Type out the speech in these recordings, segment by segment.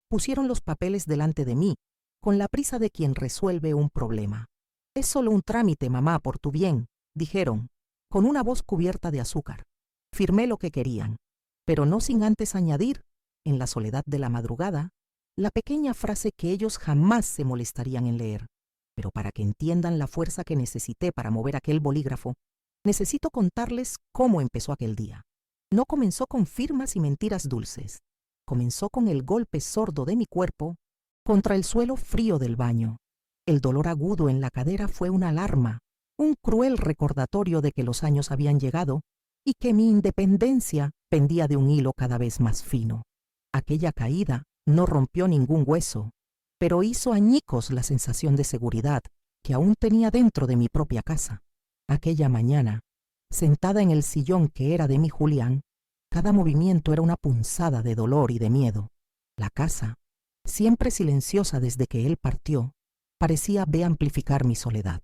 Pusieron los papeles delante de mí, con la prisa de quien resuelve un problema. «Es solo un trámite, mamá, por tu bien», dijeron, con una voz cubierta de azúcar. Firmé lo que querían, pero no sin antes añadir, en la soledad de la madrugada, la pequeña frase que ellos jamás se molestarían en leer. Pero para que entiendan la fuerza que necesité para mover aquel bolígrafo, necesito contarles cómo empezó aquel día. No comenzó con firmas y mentiras dulces. Comenzó con el golpe sordo de mi cuerpo contra el suelo frío del baño. El dolor agudo en la cadera fue una alarma, un cruel recordatorio de que los años habían llegado y que mi independencia pendía de un hilo cada vez más fino. Aquella caída no rompió ningún hueso, pero hizo añicos la sensación de seguridad que aún tenía dentro de mi propia casa. Aquella mañana, sentada en el sillón que era de mi Julián, cada movimiento era una punzada de dolor y de miedo. La casa, siempre silenciosa desde que él partió, parecía amplificar mi soledad.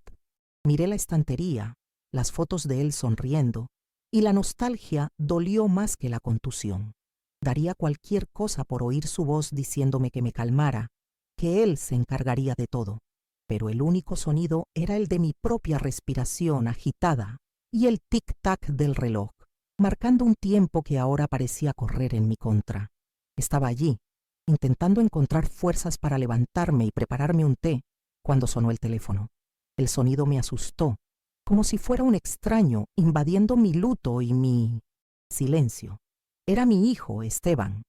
Miré la estantería, las fotos de él sonriendo, y la nostalgia dolió más que la contusión. Daría cualquier cosa por oír su voz diciéndome que me calmara, que él se encargaría de todo. Pero el único sonido era el de mi propia respiración agitada y el tic-tac del reloj, marcando un tiempo que ahora parecía correr en mi contra. Estaba allí, intentando encontrar fuerzas para levantarme y prepararme un té, cuando sonó el teléfono. El sonido me asustó, como si fuera un extraño invadiendo mi luto y mi silencio. Era mi hijo, Esteban.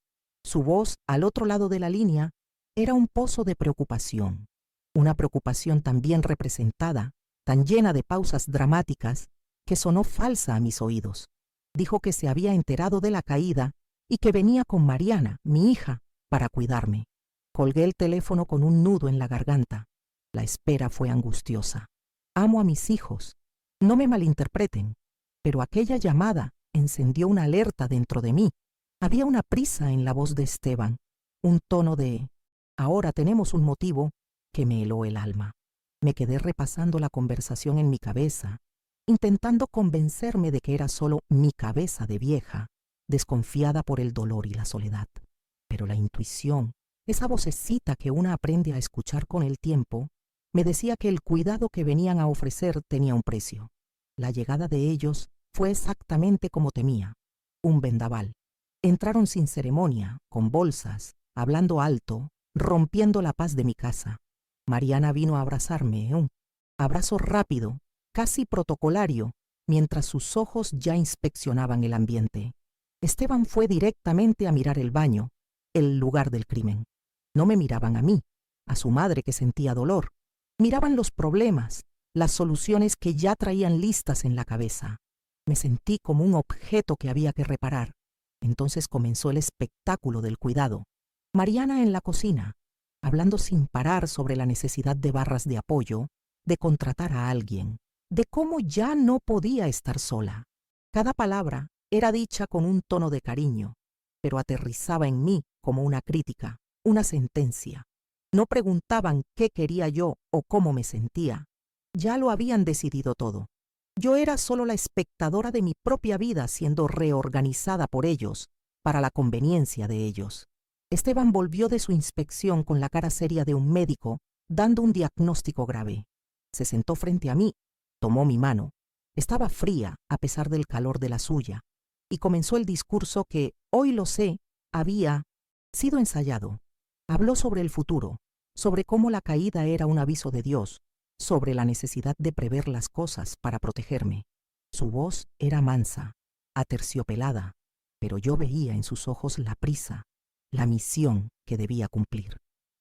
Su voz, al otro lado de la línea, era un pozo de preocupación. Una preocupación tan bien representada, tan llena de pausas dramáticas, que sonó falsa a mis oídos. Dijo que se había enterado de la caída y que venía con Mariana, mi hija, para cuidarme. Colgué el teléfono con un nudo en la garganta. La espera fue angustiosa. Amo a mis hijos. No me malinterpreten, pero aquella llamada encendió una alerta dentro de mí. Había una prisa en la voz de Esteban, un tono de «ahora tenemos un motivo» que me heló el alma. Me quedé repasando la conversación en mi cabeza, intentando convencerme de que era solo mi cabeza de vieja, desconfiada por el dolor y la soledad. Pero la intuición, esa vocecita que una aprende a escuchar con el tiempo, me decía que el cuidado que venían a ofrecer tenía un precio. La llegada de ellos fue exactamente como temía, un vendaval. Entraron sin ceremonia, con bolsas, hablando alto, rompiendo la paz de mi casa. Mariana vino a abrazarme, un abrazo rápido, casi protocolario, mientras sus ojos ya inspeccionaban el ambiente. Esteban fue directamente a mirar el baño, el lugar del crimen. No me miraban a mí, a su madre que sentía dolor. Miraban los problemas, las soluciones que ya traían listas en la cabeza. Me sentí como un objeto que había que reparar. Entonces comenzó el espectáculo del cuidado. Mariana en la cocina, hablando sin parar sobre la necesidad de barras de apoyo, de contratar a alguien, de cómo ya no podía estar sola. Cada palabra era dicha con un tono de cariño, pero aterrizaba en mí como una crítica, una sentencia. No preguntaban qué quería yo o cómo me sentía. Ya lo habían decidido todo. Yo era solo la espectadora de mi propia vida siendo reorganizada por ellos, para la conveniencia de ellos. Esteban volvió de su inspección con la cara seria de un médico, dando un diagnóstico grave. Se sentó frente a mí, tomó mi mano. Estaba fría a pesar del calor de la suya, y comenzó el discurso que, hoy lo sé, había sido ensayado. Habló sobre el futuro, sobre cómo la caída era un aviso de Dios, sobre la necesidad de prever las cosas para protegerme. Su voz era mansa, aterciopelada, pero yo veía en sus ojos la prisa, la misión que debía cumplir.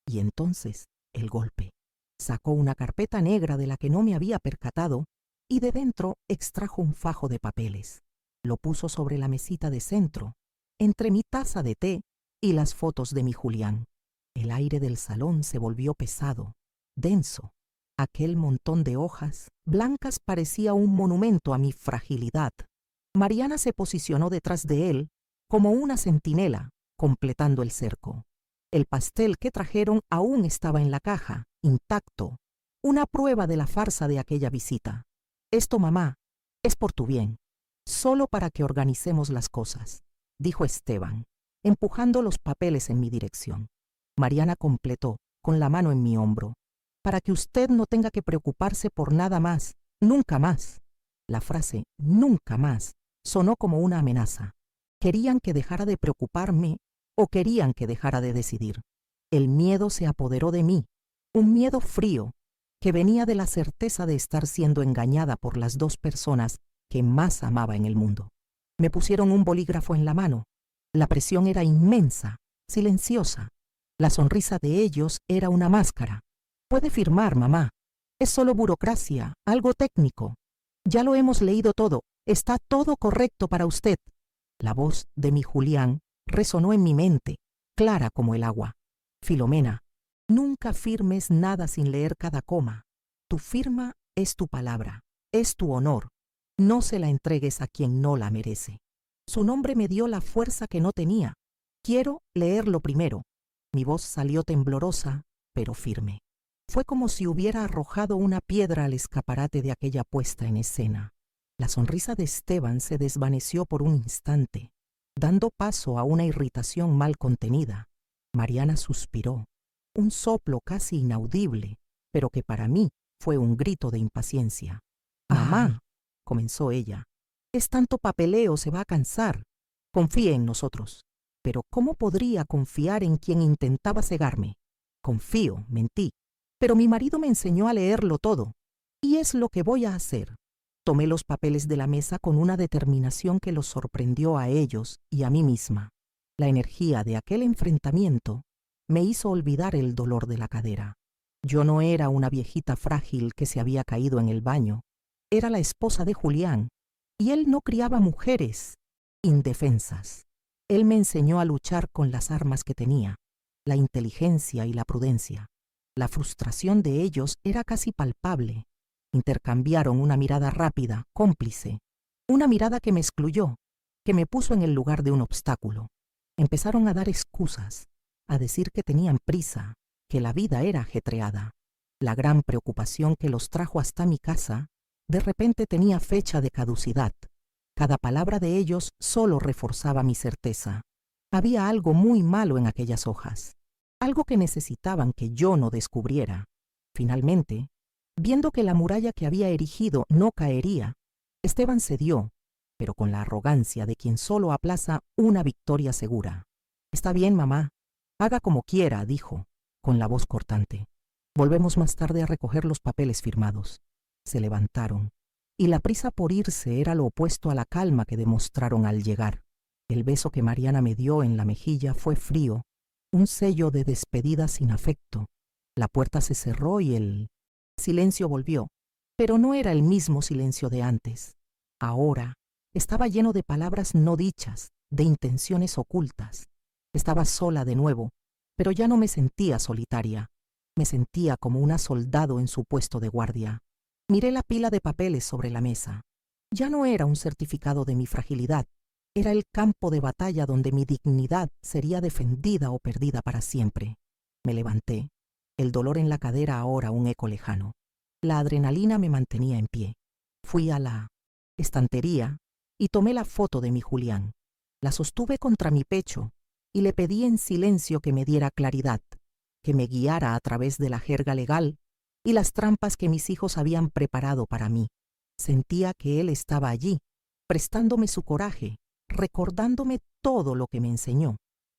Y entonces, el golpe. Sacó una carpeta negra de la que no me había percatado y de dentro extrajo un fajo de papeles. Lo puso sobre la mesita de centro, entre mi taza de té y las fotos de mi Julián. El aire del salón se volvió pesado, denso. Aquel montón de hojas blancas parecía un monumento a mi fragilidad. Mariana se posicionó detrás de él como una centinela, completando el cerco. El pastel que trajeron aún estaba en la caja, intacto, una prueba de la farsa de aquella visita. «Esto, mamá, es por tu bien, solo para que organicemos las cosas», dijo Esteban, empujando los papeles en mi dirección. Mariana completó, con la mano en mi hombro. Para que usted no tenga que preocuparse por nada más, nunca más. La frase nunca más sonó como una amenaza. ¿Querían que dejara de preocuparme o querían que dejara de decidir? El miedo se apoderó de mí, un miedo frío que venía de la certeza de estar siendo engañada por las dos personas que más amaba en el mundo. Me pusieron un bolígrafo en la mano. La presión era inmensa, silenciosa. La sonrisa de ellos era una máscara. Puede firmar, mamá. Es solo burocracia, algo técnico. Ya lo hemos leído todo. Está todo correcto para usted. La voz de mi Julián resonó en mi mente, clara como el agua. Filomena, nunca firmes nada sin leer cada coma. Tu firma es tu palabra, es tu honor. No se la entregues a quien no la merece. Su nombre me dio la fuerza que no tenía. Quiero leerlo primero. Mi voz salió temblorosa, pero firme. Fue como si hubiera arrojado una piedra al escaparate de aquella puesta en escena. La sonrisa de Esteban se desvaneció por un instante, dando paso a una irritación mal contenida. Mariana suspiró, un soplo casi inaudible, pero que para mí fue un grito de impaciencia. «Mamá», comenzó ella, «es tanto papeleo, se va a cansar. Confíe en nosotros». Pero ¿cómo podría confiar en quien intentaba cegarme? Confío, mentí. Pero mi marido me enseñó a leerlo todo. Y es lo que voy a hacer. Tomé los papeles de la mesa con una determinación que los sorprendió a ellos y a mí misma. La energía de aquel enfrentamiento me hizo olvidar el dolor de la cadera. Yo no era una viejita frágil que se había caído en el baño. Era la esposa de Julián, y él no criaba mujeres indefensas. Él me enseñó a luchar con las armas que tenía, la inteligencia y la prudencia. La frustración de ellos era casi palpable. Intercambiaron una mirada rápida, cómplice, una mirada que me excluyó, que me puso en el lugar de un obstáculo. Empezaron a dar excusas, a decir que tenían prisa, que la vida era ajetreada. La gran preocupación que los trajo hasta mi casa, de repente tenía fecha de caducidad. Cada palabra de ellos solo reforzaba mi certeza. Había algo muy malo en aquellas hojas, algo que necesitaban que yo no descubriera. Finalmente, viendo que la muralla que había erigido no caería, Esteban cedió, pero con la arrogancia de quien solo aplaza una victoria segura. «Está bien, mamá. Haga como quiera», dijo, con la voz cortante. «Volvemos más tarde a recoger los papeles firmados». Se levantaron, y la prisa por irse era lo opuesto a la calma que demostraron al llegar. El beso que Mariana me dio en la mejilla fue frío, un sello de despedida sin afecto. La puerta se cerró y el silencio volvió, pero no era el mismo silencio de antes. Ahora estaba lleno de palabras no dichas, de intenciones ocultas. Estaba sola de nuevo, pero ya no me sentía solitaria. Me sentía como una soldado en su puesto de guardia. Miré la pila de papeles sobre la mesa. Ya no era un certificado de mi fragilidad, era el campo de batalla donde mi dignidad sería defendida o perdida para siempre. Me levanté, el dolor en la cadera ahora un eco lejano. La adrenalina me mantenía en pie. Fui a la estantería y tomé la foto de mi Julián. La sostuve contra mi pecho y le pedí en silencio que me diera claridad, que me guiara a través de la jerga legal y las trampas que mis hijos habían preparado para mí. Sentía que él estaba allí, prestándome su coraje, recordándome todo lo que me enseñó.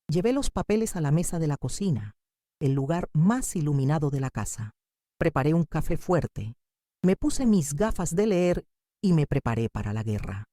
Llevé los papeles a la mesa de la cocina, el lugar más iluminado de la casa. Preparé un café fuerte, me puse mis gafas de leer y me preparé para la guerra.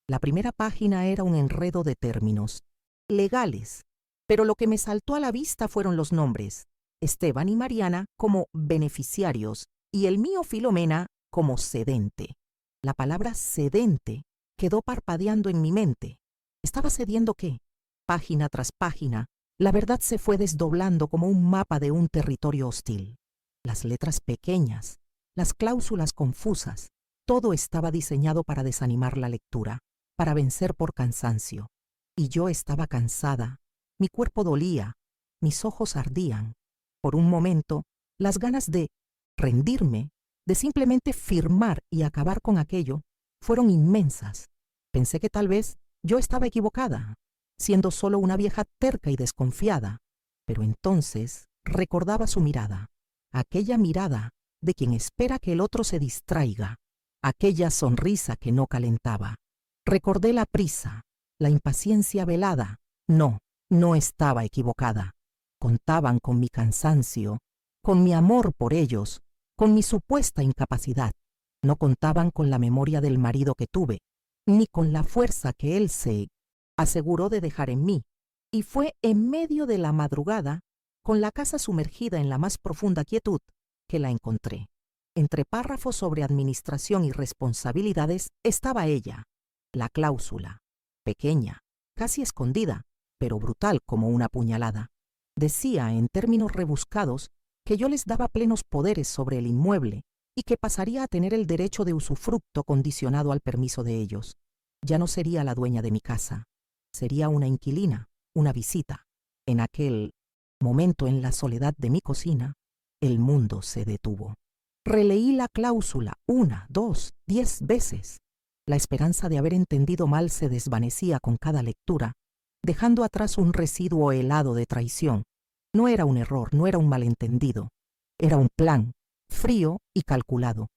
La primera página era un enredo de términos legales, pero lo que me saltó a la vista fueron los nombres: Esteban y Mariana como beneficiarios y el mío Filomena como cedente. La palabra cedente quedó parpadeando en mi mente. ¿Estaba cediendo qué? Página tras página, la verdad se fue desdoblando como un mapa de un territorio hostil. Las letras pequeñas, las cláusulas confusas, todo estaba diseñado para desanimar la lectura, para vencer por cansancio. Y yo estaba cansada, mi cuerpo dolía, mis ojos ardían. Por un momento, las ganas de rendirme, de simplemente firmar y acabar con aquello, fueron inmensas. Pensé que tal vez yo estaba equivocada, siendo solo una vieja terca y desconfiada. Pero entonces recordaba su mirada, aquella mirada de quien espera que el otro se distraiga, aquella sonrisa que no calentaba. Recordé la prisa, la impaciencia velada. No, no estaba equivocada. Contaban con mi cansancio, con mi amor por ellos, con mi supuesta incapacidad. No contaban con la memoria del marido que tuve, ni con la fuerza que él se aseguró de dejar en mí. Y fue en medio de la madrugada, con la casa sumergida en la más profunda quietud, que la encontré. Entre párrafos sobre administración y responsabilidades estaba ella, la cláusula, pequeña, casi escondida, pero brutal como una puñalada. Decía, en términos rebuscados, que yo les daba plenos poderes sobre el inmueble y que pasaría a tener el derecho de usufructo condicionado al permiso de ellos. Ya no sería la dueña de mi casa, sería una inquilina, una visita. En aquel momento, en la soledad de mi cocina, el mundo se detuvo. Releí la cláusula 1, 2, 10 veces. La esperanza de haber entendido mal se desvanecía con cada lectura, dejando atrás un residuo helado de traición. No era un error, no era un malentendido. Era un plan, frío y calculado.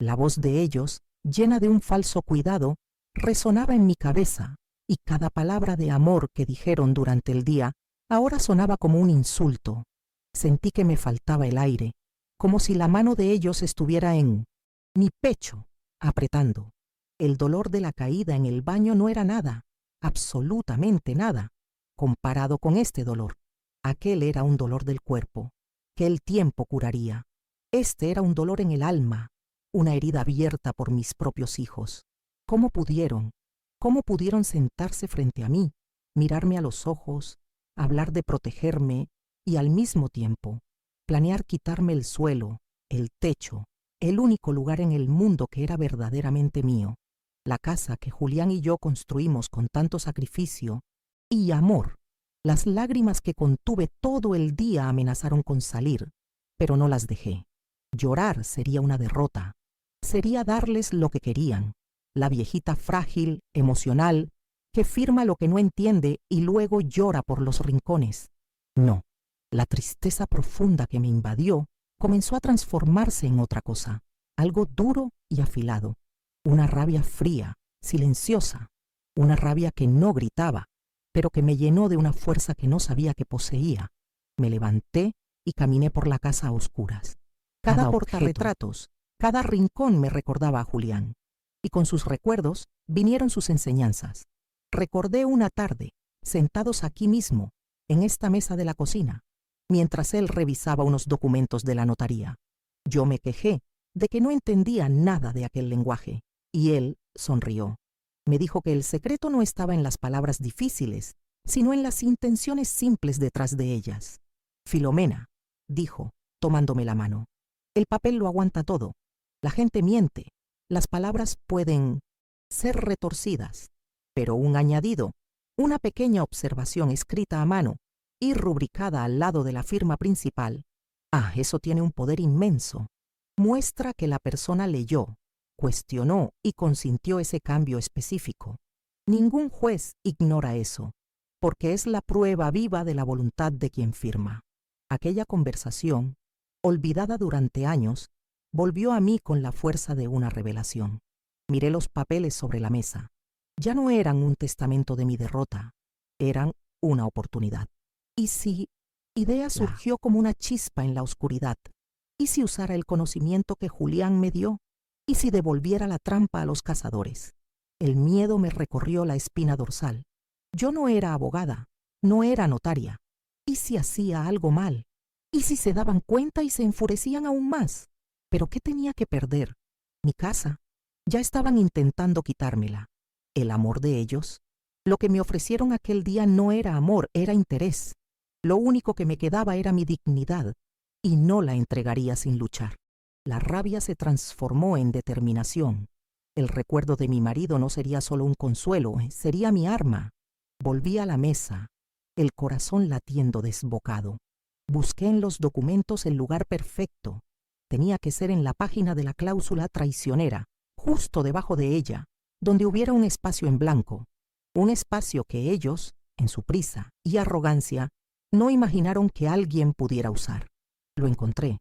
La voz de ellos, llena de un falso cuidado, resonaba en mi cabeza, y cada palabra de amor que dijeron durante el día ahora sonaba como un insulto. Sentí que me faltaba el aire, como si la mano de ellos estuviera en mi pecho, apretando. El dolor de la caída en el baño no era nada, absolutamente nada, comparado con este dolor. Aquel era un dolor del cuerpo, que el tiempo curaría. Este era un dolor en el alma, una herida abierta por mis propios hijos. ¿Cómo pudieron sentarse frente a mí, mirarme a los ojos, hablar de protegerme y al mismo tiempo planear quitarme el suelo, el techo, el único lugar en el mundo que era verdaderamente mío, la casa que Julián y yo construimos con tanto sacrificio y amor? Las lágrimas que contuve todo el día amenazaron con salir, pero no las dejé. Llorar sería una derrota, sería darles lo que querían, la viejita frágil, emocional, que firma lo que no entiende y luego llora por los rincones. No, la tristeza profunda que me invadió comenzó a transformarse en otra cosa, algo duro y afilado, una rabia fría, silenciosa, una rabia que no gritaba, pero que me llenó de una fuerza que no sabía que poseía. Me levanté y caminé por la casa a oscuras. Cada portarretratos, cada rincón me recordaba a Julián, y con sus recuerdos vinieron sus enseñanzas. Recordé una tarde, sentados aquí mismo, en esta mesa de la cocina, mientras él revisaba unos documentos de la notaría. Yo me quejé de que no entendía nada de aquel lenguaje, y él sonrió. Me dijo que el secreto no estaba en las palabras difíciles, sino en las intenciones simples detrás de ellas. Filomena, dijo, tomándome la mano, el papel lo aguanta todo. La gente miente, las palabras pueden ser retorcidas, pero un añadido, una pequeña observación escrita a mano y rubricada al lado de la firma principal, eso tiene un poder inmenso. Muestra que la persona leyó, cuestionó y consintió ese cambio específico. Ningún juez ignora eso, porque es la prueba viva de la voluntad de quien firma. Aquella conversación, olvidada durante años, volvió a mí con la fuerza de una revelación. Miré los papeles sobre la mesa. Ya no eran un testamento de mi derrota, eran una oportunidad. ¿Y si idea surgió como una chispa en la oscuridad? ¿Y si usara el conocimiento que Julián me dio? ¿Y si devolviera la trampa a los cazadores? El miedo me recorrió la espina dorsal. Yo no era abogada, no era notaria. ¿Y si hacía algo mal? ¿Y si se daban cuenta y se enfurecían aún más? ¿Pero qué tenía que perder? Mi casa. Ya estaban intentando quitármela. ¿El amor de ellos? Lo que me ofrecieron aquel día no era amor, era interés. Lo único que me quedaba era mi dignidad, y no la entregaría sin luchar. La rabia se transformó en determinación. El recuerdo de mi marido no sería solo un consuelo, sería mi arma. Volví a la mesa, el corazón latiendo desbocado. Busqué en los documentos el lugar perfecto. Tenía que ser en la página de la cláusula traicionera, justo debajo de ella, donde hubiera un espacio en blanco, un espacio que ellos, en su prisa y arrogancia, no imaginaron que alguien pudiera usar. Lo encontré.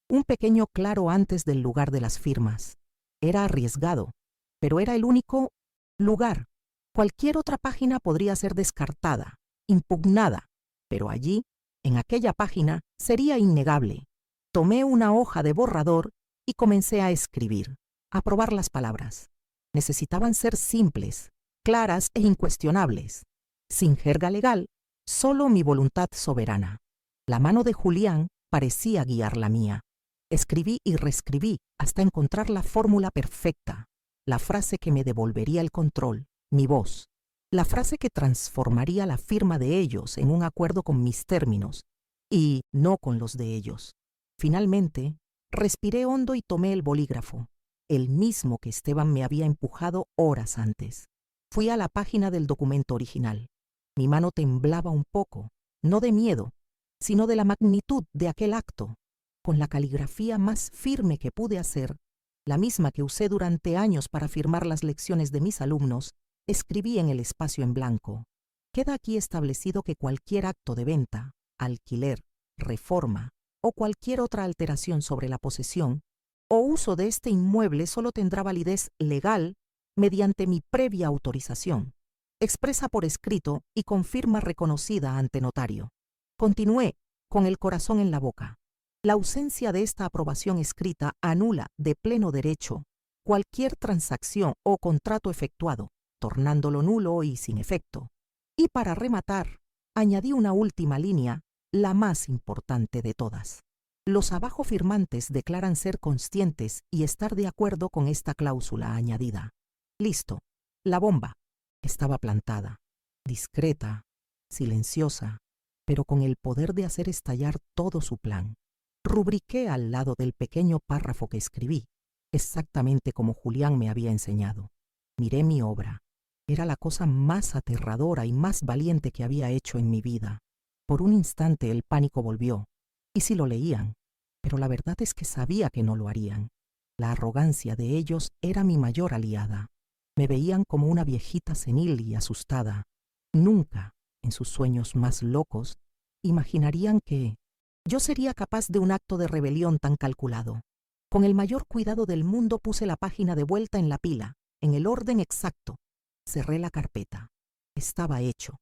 Un pequeño claro antes del lugar de las firmas. Era arriesgado, pero era el único lugar. Cualquier otra página podría ser descartada, impugnada, pero allí, en aquella página, sería innegable. Tomé una hoja de borrador y comencé a escribir, a probar las palabras. Necesitaban ser simples, claras e incuestionables. Sin jerga legal, solo mi voluntad soberana. La mano de Julián parecía guiar la mía. Escribí y reescribí hasta encontrar la fórmula perfecta, la frase que me devolvería el control, mi voz, la frase que transformaría la firma de ellos en un acuerdo con mis términos y no con los de ellos. Finalmente, respiré hondo y tomé el bolígrafo, el mismo que Esteban me había empujado horas antes. Fui a la página del documento original. Mi mano temblaba un poco, no de miedo, sino de la magnitud de aquel acto. Con la caligrafía más firme que pude hacer, la misma que usé durante años para firmar las lecciones de mis alumnos, escribí en el espacio en blanco: queda aquí establecido que cualquier acto de venta, alquiler, reforma o cualquier otra alteración sobre la posesión o uso de este inmueble solo tendrá validez legal mediante mi previa autorización, expresa por escrito y con firma reconocida ante notario. Continué, con el corazón en la boca. La ausencia de esta aprobación escrita anula de pleno derecho cualquier transacción o contrato efectuado, tornándolo nulo y sin efecto. Y para rematar, añadí una última línea, la más importante de todas. Los abajo firmantes declaran ser conscientes y estar de acuerdo con esta cláusula añadida. Listo. La bomba estaba plantada, discreta, silenciosa, pero con el poder de hacer estallar todo su plan. Rubriqué al lado del pequeño párrafo que escribí, exactamente como Julián me había enseñado. Miré mi obra. Era la cosa más aterradora y más valiente que había hecho en mi vida. Por un instante el pánico volvió. ¿Y si lo leían? Pero la verdad es que sabía que no lo harían. La arrogancia de ellos era mi mayor aliada. Me veían como una viejita senil y asustada. Nunca, en sus sueños más locos, imaginarían que yo sería capaz de un acto de rebelión tan calculado. Con el mayor cuidado del mundo puse la página de vuelta en la pila, en el orden exacto. Cerré la carpeta. Estaba hecho.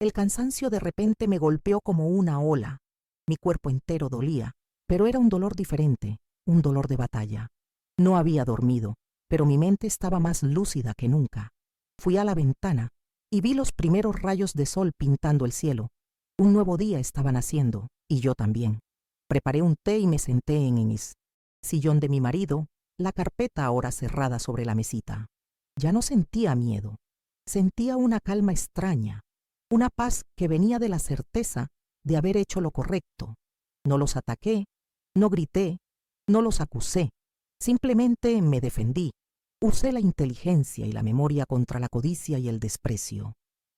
El cansancio de repente me golpeó como una ola. Mi cuerpo entero dolía, pero era un dolor diferente, un dolor de batalla. No había dormido, pero mi mente estaba más lúcida que nunca. Fui a la ventana y vi los primeros rayos de sol pintando el cielo. Un nuevo día estaba naciendo, y yo también. Preparé un té y me senté en el sillón de mi marido, la carpeta ahora cerrada sobre la mesita. Ya no sentía miedo. Sentía una calma extraña, una paz que venía de la certeza de haber hecho lo correcto. No los ataqué, no grité, no los acusé. Simplemente me defendí. Usé la inteligencia y la memoria contra la codicia y el desprecio.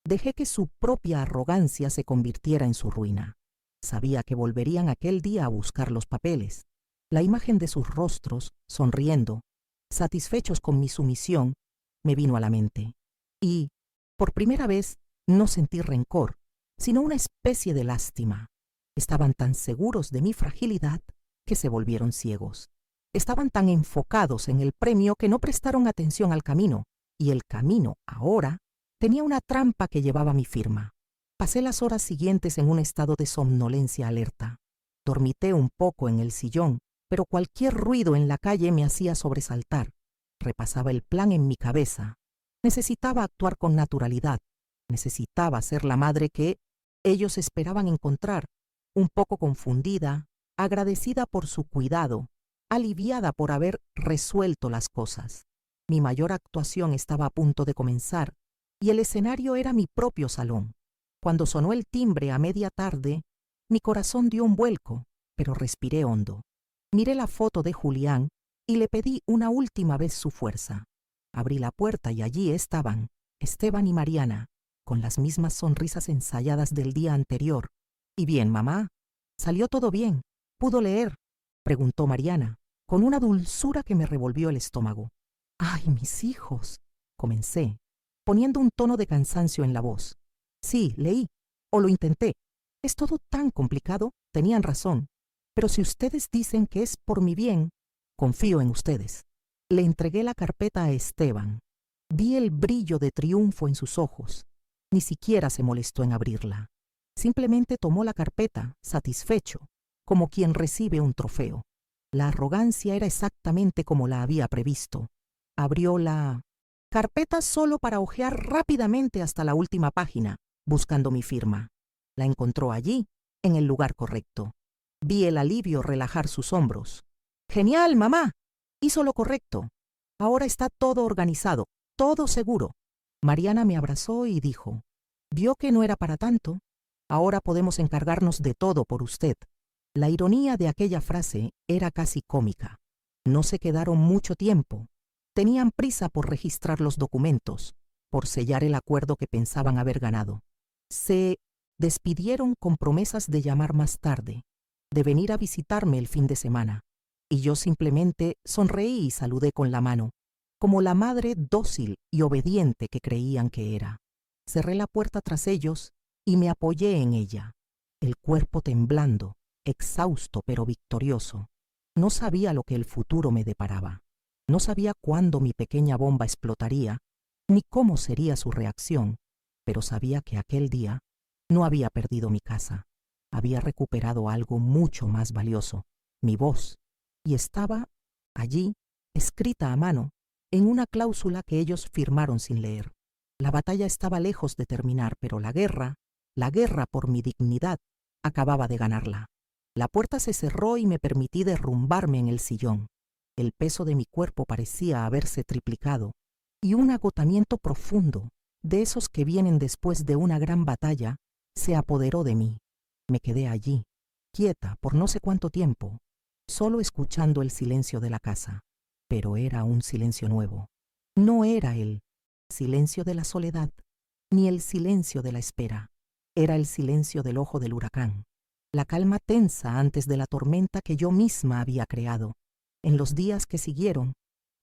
Dejé que su propia arrogancia se convirtiera en su ruina. Sabía que volverían aquel día a buscar los papeles. La imagen de sus rostros, sonriendo, satisfechos con mi sumisión, me vino a la mente. Y, por primera vez, no sentí rencor, sino una especie de lástima. Estaban tan seguros de mi fragilidad que se volvieron ciegos. Estaban tan enfocados en el premio que no prestaron atención al camino, y el camino, ahora, tenía una trampa que llevaba mi firma. Pasé las horas siguientes en un estado de somnolencia alerta. Dormité un poco en el sillón, pero cualquier ruido en la calle me hacía sobresaltar. Repasaba el plan en mi cabeza. Necesitaba actuar con naturalidad. Necesitaba ser la madre que ellos esperaban encontrar, un poco confundida, agradecida por su cuidado, aliviada por haber resuelto las cosas. Mi mayor actuación estaba a punto de comenzar, y el escenario era mi propio salón. Cuando sonó el timbre a media tarde, mi corazón dio un vuelco, pero respiré hondo. Miré la foto de Julián y le pedí una última vez su fuerza. Abrí la puerta y allí estaban, Esteban y Mariana, con las mismas sonrisas ensayadas del día anterior. «¿Y bien, mamá? ¿Salió todo bien? ¿Pudo leer?», preguntó Mariana, con una dulzura que me revolvió el estómago. «¡Ay, mis hijos!», comencé, poniendo un tono de cansancio en la voz. «Sí, leí, o lo intenté. Es todo tan complicado. Tenían razón. Pero si ustedes dicen que es por mi bien, confío en ustedes. Le entregué la carpeta a Esteban. Vi el brillo de triunfo en sus ojos. Ni siquiera se molestó en abrirla. Simplemente tomó la carpeta, satisfecho, como quien recibe un trofeo. La arrogancia era exactamente como la había previsto. Abrió la carpeta solo para hojear rápidamente hasta la última página, buscando mi firma. La encontró allí, en el lugar correcto. Vi el alivio relajar sus hombros. ¡Genial, mamá! Hizo lo correcto. Ahora está todo organizado, todo seguro. Mariana me abrazó y dijo, «¿Vio que no era para tanto? Ahora podemos encargarnos de todo por usted». La ironía de aquella frase era casi cómica. No se quedaron mucho tiempo. Tenían prisa por registrar los documentos, por sellar el acuerdo que pensaban haber ganado. Se despidieron con promesas de llamar más tarde, de venir a visitarme el fin de semana, y yo simplemente sonreí y saludé con la mano, como la madre dócil y obediente que creían que era. Cerré la puerta tras ellos y me apoyé en ella, el cuerpo temblando, exhausto pero victorioso. No sabía lo que el futuro me deparaba. No sabía cuándo mi pequeña bomba explotaría, ni cómo sería su reacción, pero sabía que aquel día no había perdido mi casa. Había recuperado algo mucho más valioso, mi voz, y estaba allí, escrita a mano, en una cláusula que ellos firmaron sin leer. La batalla estaba lejos de terminar, pero la guerra por mi dignidad, acababa de ganarla. La puerta se cerró y me permití derrumbarme en el sillón. El peso de mi cuerpo parecía haberse triplicado, y un agotamiento profundo, de esos que vienen después de una gran batalla, se apoderó de mí. Me quedé allí, quieta por no sé cuánto tiempo, solo escuchando el silencio de la casa. Pero era un silencio nuevo. No era el silencio de la soledad, ni el silencio de la espera. Era el silencio del ojo del huracán, la calma tensa antes de la tormenta que yo misma había creado. En los días que siguieron,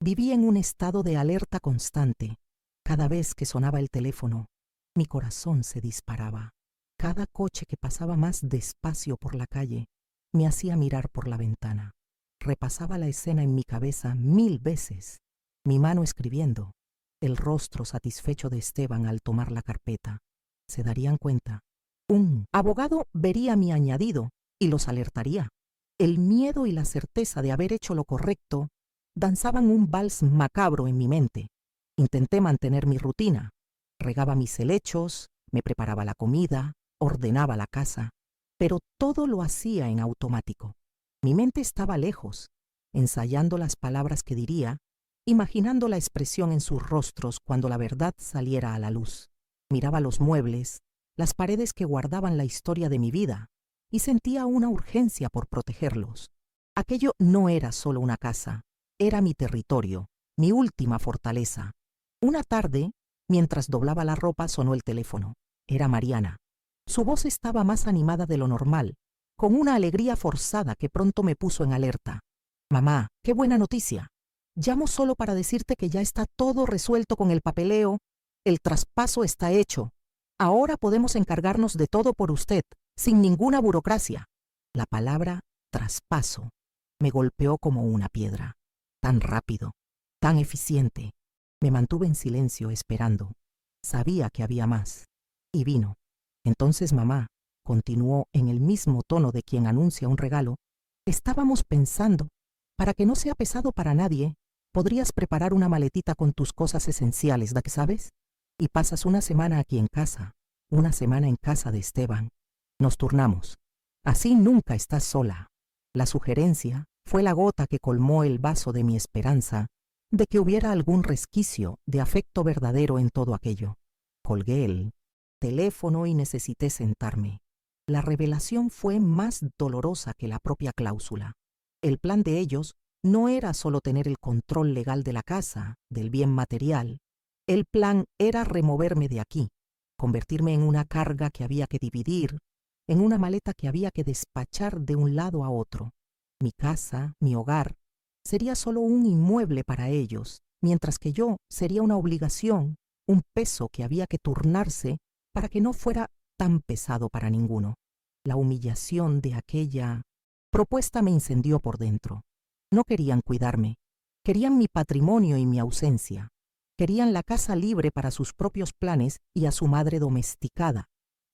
viví en un estado de alerta constante. Cada vez que sonaba el teléfono, mi corazón se disparaba. Cada coche que pasaba más despacio por la calle me hacía mirar por la ventana. Repasaba la escena en mi cabeza 1000 veces, mi mano escribiendo, el rostro satisfecho de Esteban al tomar la carpeta. Se darían cuenta. Un abogado vería mi añadido y los alertaría. El miedo y la certeza de haber hecho lo correcto danzaban un vals macabro en mi mente. Intenté mantener mi rutina. Regaba mis helechos, me preparaba la comida, ordenaba la casa, pero todo lo hacía en automático. Mi mente estaba lejos, ensayando las palabras que diría, imaginando la expresión en sus rostros cuando la verdad saliera a la luz. Miraba los muebles, las paredes que guardaban la historia de mi vida, y sentía una urgencia por protegerlos. Aquello no era solo una casa, era mi territorio, mi última fortaleza. Una tarde, mientras doblaba la ropa, sonó el teléfono. Era Mariana. Su voz estaba más animada de lo normal, con una alegría forzada que pronto me puso en alerta. «Mamá, qué buena noticia. Llamo solo para decirte que ya está todo resuelto con el papeleo. El traspaso está hecho. Ahora podemos encargarnos de todo por usted, sin ninguna burocracia». La palabra traspaso me golpeó como una piedra. Tan rápido, tan eficiente. Me mantuve en silencio esperando. Sabía que había más. Y vino. «Entonces, mamá», continuó en el mismo tono de quien anuncia un regalo, «estábamos pensando, para que no sea pesado para nadie, podrías preparar una maletita con tus cosas esenciales, ¿da que sabes? Y pasas una semana aquí en casa, una semana en casa de Esteban. Nos turnamos. Así nunca estás sola». La sugerencia fue la gota que colmó el vaso de mi esperanza de que hubiera algún resquicio de afecto verdadero en todo aquello. Colgué el teléfono y necesité sentarme. La revelación fue más dolorosa que la propia cláusula. El plan de ellos no era solo tener el control legal de la casa, del bien material. El plan era removerme de aquí, convertirme en una carga que había que dividir, en una maleta que había que despachar de un lado a otro. Mi casa, mi hogar, sería solo un inmueble para ellos, mientras que yo sería una obligación, un peso que había que turnarse para que no fuera tan pesado para ninguno. La humillación de aquella propuesta me incendió por dentro. No querían cuidarme. Querían mi patrimonio y mi ausencia. Querían la casa libre para sus propios planes y a su madre domesticada,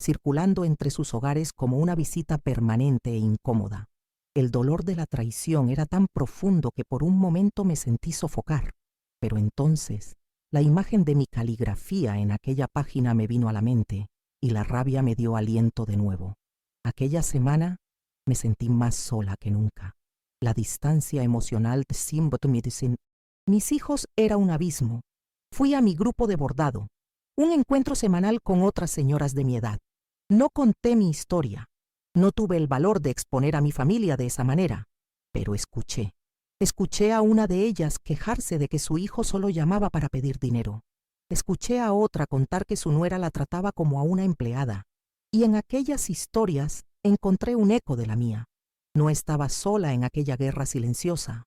circulando entre sus hogares como una visita permanente e incómoda. El dolor de la traición era tan profundo que por un momento me sentí sofocar. Pero entonces, la imagen de mi caligrafía en aquella página me vino a la mente y la rabia me dio aliento de nuevo. Aquella semana me sentí más sola que nunca. La distancia emocional de Symbol Medicine. Mis hijos era un abismo. Fui a mi grupo de bordado, un encuentro semanal con otras señoras de mi edad. No conté mi historia. No tuve el valor de exponer a mi familia de esa manera, pero escuché. Escuché a una de ellas quejarse de que su hijo solo llamaba para pedir dinero. Escuché a otra contar que su nuera la trataba como a una empleada. Y en aquellas historias encontré un eco de la mía. No estaba sola en aquella guerra silenciosa.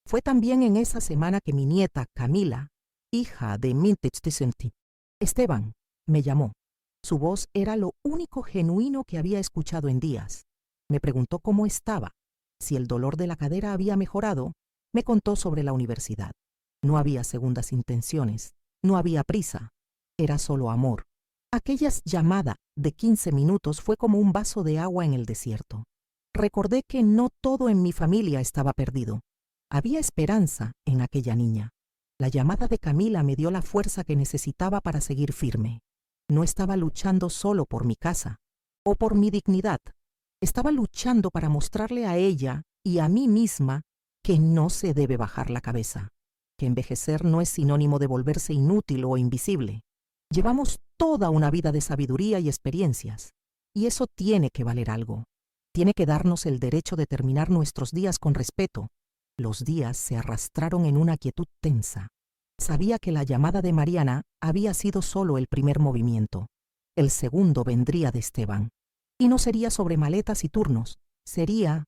Fue también en esa semana que mi nieta, Camila, hija de Mintage Decenti, Esteban, me llamó. Su voz era lo único genuino que había escuchado en días. Me preguntó cómo estaba, si el dolor de la cadera había mejorado. Me contó sobre la universidad. No había segundas intenciones, no había prisa, era solo amor. Aquella llamada de 15 minutos fue como un vaso de agua en el desierto. Recordé que no todo en mi familia estaba perdido. Había esperanza en aquella niña. La llamada de Camila me dio la fuerza que necesitaba para seguir firme. No estaba luchando solo por mi casa o por mi dignidad. Estaba luchando para mostrarle a ella y a mí misma que no se debe bajar la cabeza, que envejecer no es sinónimo de volverse inútil o invisible. Llevamos toda una vida de sabiduría y experiencias, y eso tiene que valer algo. Tiene que darnos el derecho de terminar nuestros días con respeto. Los días se arrastraron en una quietud tensa. Sabía que la llamada de Mariana había sido solo el primer movimiento. El segundo vendría de Esteban. Y no sería sobre maletas y turnos, sería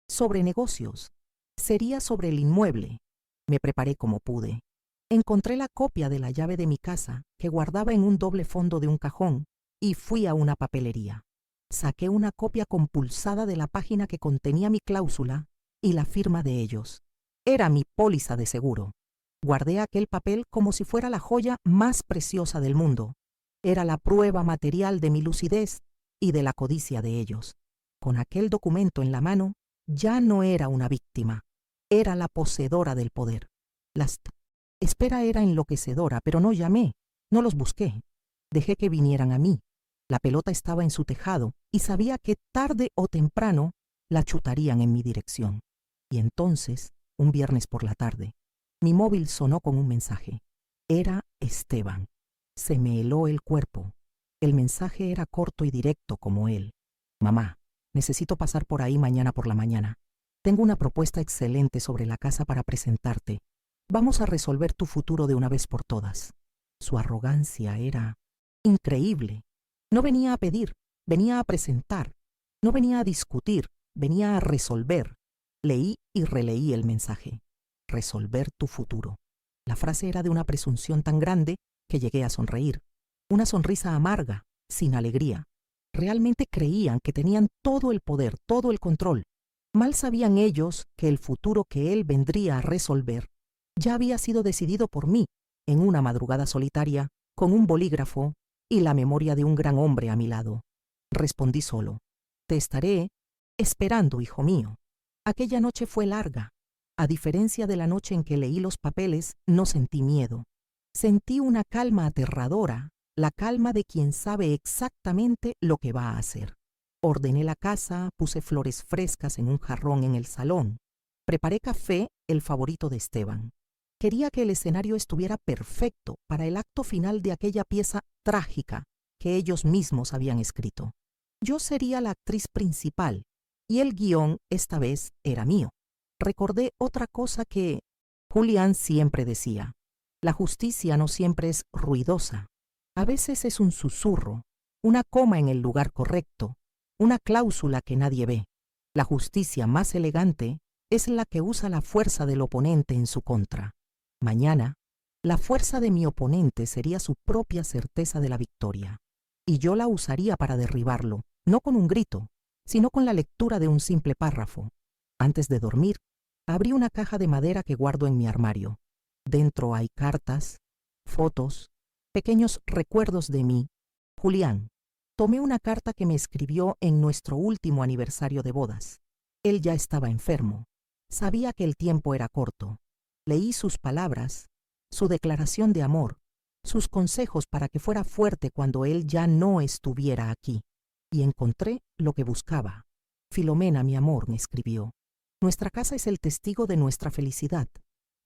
sobre negocios, sería sobre el inmueble. Me preparé como pude. Encontré la copia de la llave de mi casa que guardaba en un doble fondo de un cajón y fui a una papelería. Saqué una copia compulsada de la página que contenía mi cláusula y la firma de ellos. Era mi póliza de seguro. Guardé aquel papel como si fuera la joya más preciosa del mundo. Era la prueba material de mi lucidez y de la codicia de ellos. Con aquel documento en la mano, ya no era una víctima. Era la poseedora del poder. La espera era enloquecedora, pero no llamé, no los busqué. Dejé que vinieran a mí. La pelota estaba en su tejado y sabía que tarde o temprano la chutarían en mi dirección. Y entonces, un viernes por la tarde, mi móvil sonó con un mensaje. Era Esteban. Se me heló el cuerpo. El mensaje era corto y directo como él. Mamá, necesito pasar por ahí mañana por la mañana. Tengo una propuesta excelente sobre la casa para presentarte. Vamos a resolver tu futuro de una vez por todas. Su arrogancia era increíble. No venía a pedir, venía a presentar. No venía a discutir, venía a resolver. Leí y releí el mensaje. Resolver tu futuro. La frase era de una presunción tan grande que llegué a sonreír. Una sonrisa amarga, sin alegría. Realmente creían que tenían todo el poder, todo el control. Mal sabían ellos que el futuro que él vendría a resolver ya había sido decidido por mí en una madrugada solitaria, con un bolígrafo y la memoria de un gran hombre a mi lado. Respondí solo. Te estaré esperando, hijo mío. Aquella noche fue larga. A diferencia de la noche en que leí los papeles, no sentí miedo. Sentí una calma aterradora, la calma de quien sabe exactamente lo que va a hacer. Ordené la casa, puse flores frescas en un jarrón en el salón. Preparé café, el favorito de Esteban. Quería que el escenario estuviera perfecto para el acto final de aquella pieza trágica que ellos mismos habían escrito. Yo sería la actriz principal y el guión esta vez era mío. Recordé otra cosa que Julián siempre decía. La justicia no siempre es ruidosa. A veces es un susurro, una coma en el lugar correcto, una cláusula que nadie ve. La justicia más elegante es la que usa la fuerza del oponente en su contra. Mañana, la fuerza de mi oponente sería su propia certeza de la victoria, y yo la usaría para derribarlo, no con un grito, sino con la lectura de un simple párrafo. Antes de dormir, abrí una caja de madera que guardo en mi armario. Dentro hay cartas, fotos, pequeños recuerdos de mí. Julián. Tomé una carta que me escribió en nuestro último aniversario de bodas. Él ya estaba enfermo. Sabía que el tiempo era corto. Leí sus palabras, su declaración de amor, sus consejos para que fuera fuerte cuando él ya no estuviera aquí. Y encontré lo que buscaba. Filomena, mi amor, me escribió. Nuestra casa es el testigo de nuestra felicidad.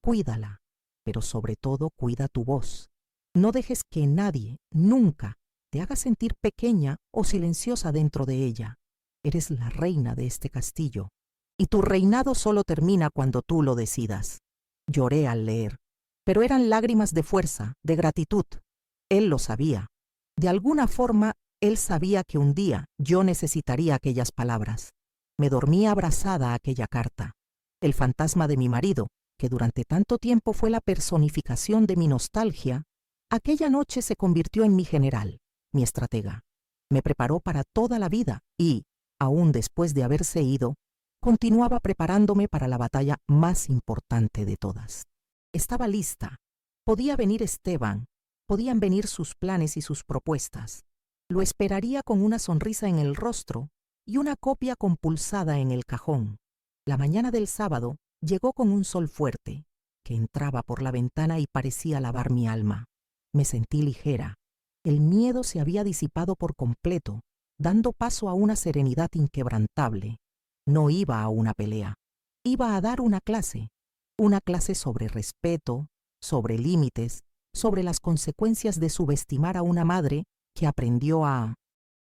Cuídala, pero sobre todo cuida tu voz. No dejes que nadie, nunca, te haga sentir pequeña o silenciosa dentro de ella. Eres la reina de este castillo, y tu reinado solo termina cuando tú lo decidas. Lloré al leer, pero eran lágrimas de fuerza, de gratitud. Él lo sabía. De alguna forma, él sabía que un día yo necesitaría aquellas palabras. Me dormí abrazada a aquella carta. El fantasma de mi marido, que durante tanto tiempo fue la personificación de mi nostalgia, aquella noche se convirtió en mi general, mi estratega. Me preparó para toda la vida y, aún después de haberse ido, continuaba preparándome para la batalla más importante de todas. Estaba lista. Podía venir Esteban, podían venir sus planes y sus propuestas. Lo esperaría con una sonrisa en el rostro y una copia compulsada en el cajón. La mañana del sábado llegó con un sol fuerte, que entraba por la ventana y parecía lavar mi alma. Me sentí ligera. El miedo se había disipado por completo, dando paso a una serenidad inquebrantable. No iba a una pelea. Iba a dar una clase sobre respeto, sobre límites, sobre las consecuencias de subestimar a una madre que aprendió a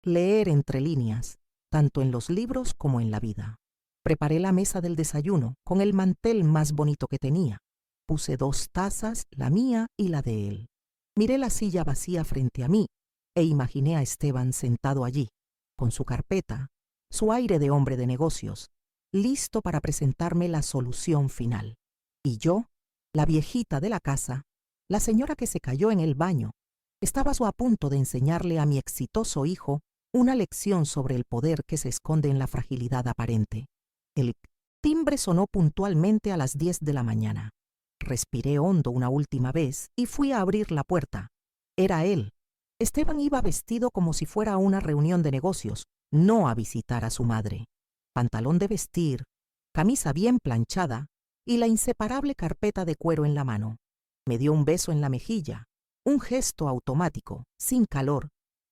leer entre líneas, tanto en los libros como en la vida. Preparé la mesa del desayuno con el mantel más bonito que tenía. Puse 2 tazas, la mía y la de él. Miré la silla vacía frente a mí e imaginé a Esteban sentado allí, con su carpeta, su aire de hombre de negocios, listo para presentarme la solución final. Y yo, la viejita de la casa, la señora que se cayó en el baño, estaba a punto de enseñarle a mi exitoso hijo una lección sobre el poder que se esconde en la fragilidad aparente. El timbre sonó puntualmente a las 10 de la mañana. Respiré hondo una última vez y fui a abrir la puerta. Era él. Esteban iba vestido como si fuera a una reunión de negocios, no a visitar a su madre. Pantalón de vestir, camisa bien planchada y la inseparable carpeta de cuero en la mano. Me dio un beso en la mejilla, un gesto automático, sin calor,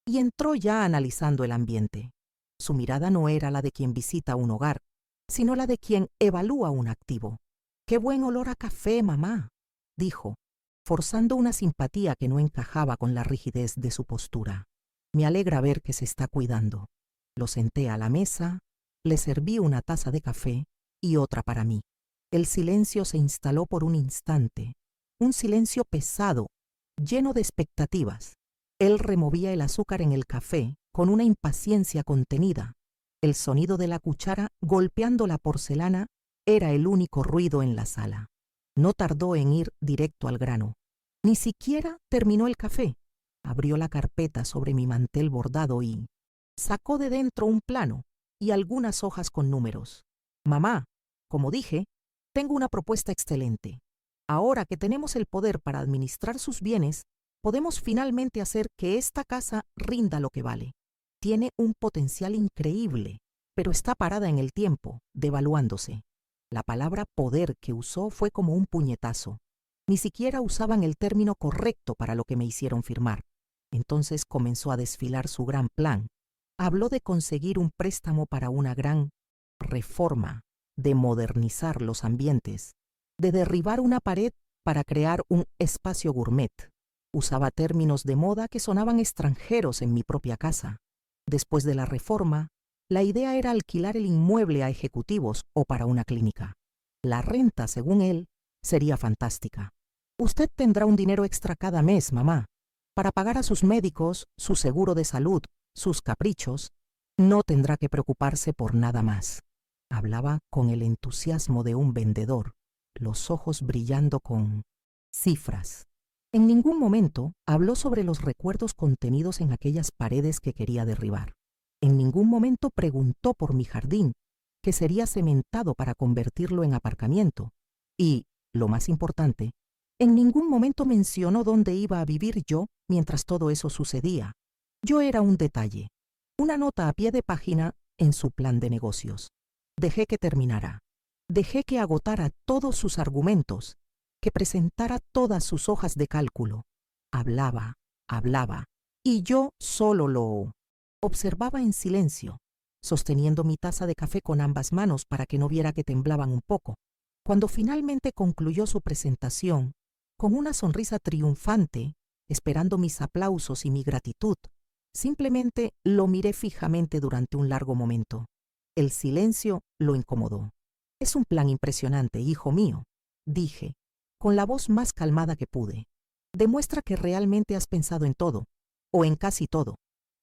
y entró ya analizando el ambiente. Su mirada no era la de quien visita un hogar, sino la de quien evalúa un activo. «Qué buen olor a café, mamá», dijo, forzando una simpatía que no encajaba con la rigidez de su postura. «Me alegra ver que se está cuidando». Lo senté a la mesa, le serví una taza de café y otra para mí. El silencio se instaló por un instante, un silencio pesado, lleno de expectativas. Él removía el azúcar en el café con una impaciencia contenida. El sonido de la cuchara golpeando la porcelana era el único ruido en la sala. No tardó en ir directo al grano. Ni siquiera terminó el café. Abrió la carpeta sobre mi mantel bordado y sacó de dentro un plano y algunas hojas con números. «Mamá, como dije, tengo una propuesta excelente. Ahora que tenemos el poder para administrar sus bienes, podemos finalmente hacer que esta casa rinda lo que vale. Tiene un potencial increíble, pero está parada en el tiempo, devaluándose». La palabra poder que usó fue como un puñetazo. Ni siquiera usaban el término correcto para lo que me hicieron firmar. Entonces comenzó a desfilar su gran plan. Habló de conseguir un préstamo para una gran reforma, de modernizar los ambientes, de derribar una pared para crear un espacio gourmet. Usaba términos de moda que sonaban extranjeros en mi propia casa. Después de la reforma, la idea era alquilar el inmueble a ejecutivos o para una clínica. La renta, según él, sería fantástica. «Usted tendrá un dinero extra cada mes, mamá, para pagar a sus médicos, su seguro de salud, sus caprichos. No tendrá que preocuparse por nada más». Hablaba con el entusiasmo de un vendedor, los ojos brillando con cifras. En ningún momento habló sobre los recuerdos contenidos en aquellas paredes que quería derribar. En ningún momento preguntó por mi jardín, que sería cementado para convertirlo en aparcamiento. Y, lo más importante, en ningún momento mencionó dónde iba a vivir yo mientras todo eso sucedía. Yo era un detalle, una nota a pie de página en su plan de negocios. Dejé que terminara. Dejé que agotara todos sus argumentos, que presentara todas sus hojas de cálculo. Hablaba, y yo solo lo observaba en silencio, sosteniendo mi taza de café con ambas manos para que no viera que temblaban un poco. Cuando finalmente concluyó su presentación, con una sonrisa triunfante, esperando mis aplausos y mi gratitud, simplemente lo miré fijamente durante un largo momento. El silencio lo incomodó. «Es un plan impresionante, hijo mío», dije, con la voz más calmada que pude. «Demuestra que realmente has pensado en todo, o en casi todo».